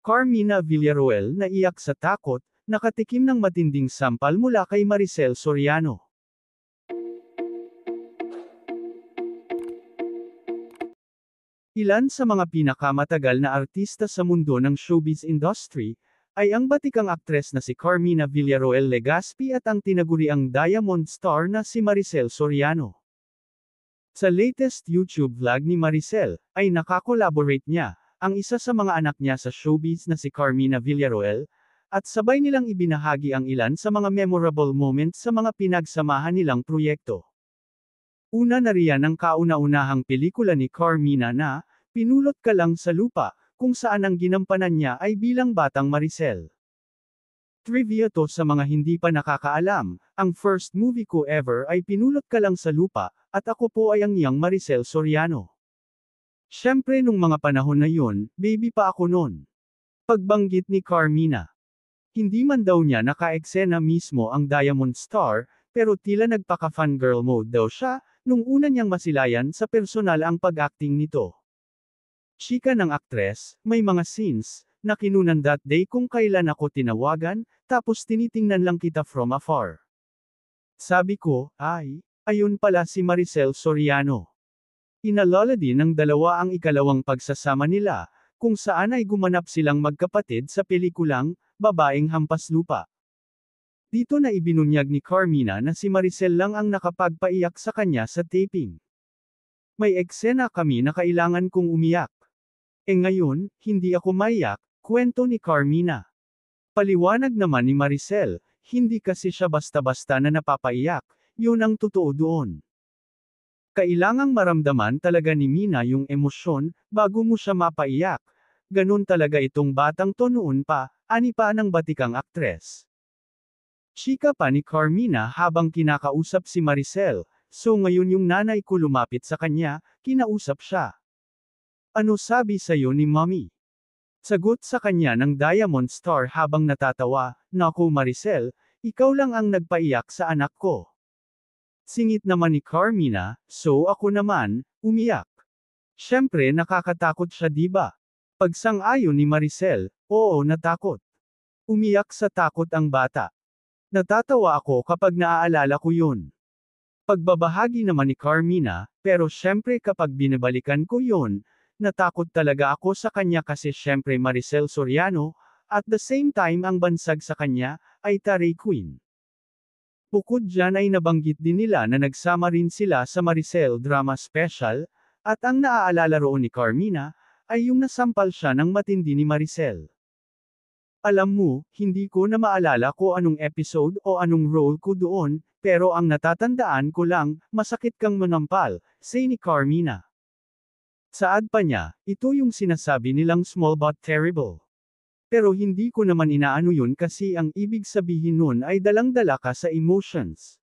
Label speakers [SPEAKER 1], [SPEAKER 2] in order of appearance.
[SPEAKER 1] Carmina Villaruel naiyak sa takot, nakatikim ng matinding sampal mula kay Maricel Soriano. Ilan sa mga pinakamatagal na artista sa mundo ng showbiz industry, ay ang batikang aktres na si Carmina Villaruel Legaspi at ang tinaguriang Diamond Star na si Maricel Soriano. Sa latest YouTube vlog ni Maricel, ay nakakolaborate niya, ang isa sa mga anak niya sa showbiz na si Carmina Villaruel, at sabay nilang ibinahagi ang ilan sa mga memorable moments sa mga pinagsamahan nilang proyekto. Una na riyan ang kauna-unahang pelikula ni Carmina na, Pinulot Ka Lang sa Lupa, kung saan ang ginampanan niya ay bilang batang Maricel. Trivia to sa mga hindi pa nakakaalam, ang first movie ko ever ay Pinulot Ka Lang sa Lupa, at ako po ay ang iyang Maricel Soriano. Syempre nung mga panahon na yun, baby pa ako nun. Pagbanggit ni Carmina. Hindi man daw niya naka-eksena mismo ang Diamond Star, pero tila nagpaka-fangirl mode daw siya, nung una niyang masilayan sa personal ang pag-acting nito. Chika ng aktres, may mga scenes, na kinunan that day kung kailan ako tinawagan, tapos tinitingnan lang kita from afar. Sabi ko, ay, ayun pala si Maricel Soriano. Inalala din ng dalawa ang ikalawang pagsasama nila, kung saan ay gumanap silang magkapatid sa pelikulang, Babaeng Hampas Lupa. Dito na ibinunyag ni Carmina na si Maricel lang ang nakapagpaiyak sa kanya sa taping. May eksena kami na kailangan kong umiyak. Ngayon, hindi ako maiyak, kwento ni Carmina. Paliwanag naman ni Maricel, hindi kasi siya basta-basta na napapaiyak, yun ang totoo doon. Kailangang maramdaman talaga ni Mina yung emosyon, bago mo siya mapaiyak. Ganun talaga itong batang to noon pa, ani pa ng batikang aktres. Chika pa ni Carmina habang kinakausap si Maricel, so ngayon yung nanay ko lumapit sa kanya, kinausap siya. Ano sabi sa'yo ni Mommy? Sagot sa kanya ng Diamond Star habang natatawa, naku Maricel, ikaw lang ang nagpaiyak sa anak ko. Singit naman ni Carmina, so ako naman, umiyak. Syempre nakakatakot siya diba? Pagsang-ayon ni Maricel, oo natakot. Umiyak sa takot ang bata. Natatawa ako kapag naaalala ko yun. Pagbabahagi naman ni Carmina, pero syempre kapag binabalikan ko yun, natakot talaga ako sa kanya kasi syempre Maricel Soriano, at the same time ang bansag sa kanya, ay Taray Queen. Bukod dyan ay nabanggit din nila na nagsama rin sila sa Maricel Drama Special, at ang naaalala roon ni Carmina, ay yung nasampal siya ng matindi ni Maricel. Alam mo, hindi ko na maalala ko anong episode o anong role ko doon, pero ang natatandaan ko lang, masakit kang manampal, say ni Carmina. Saad pa niya, ito yung sinasabi nilang small but terrible. Pero hindi ko naman inaano yun kasi ang ibig sabihin nun ay dalang-dala ka sa emotions.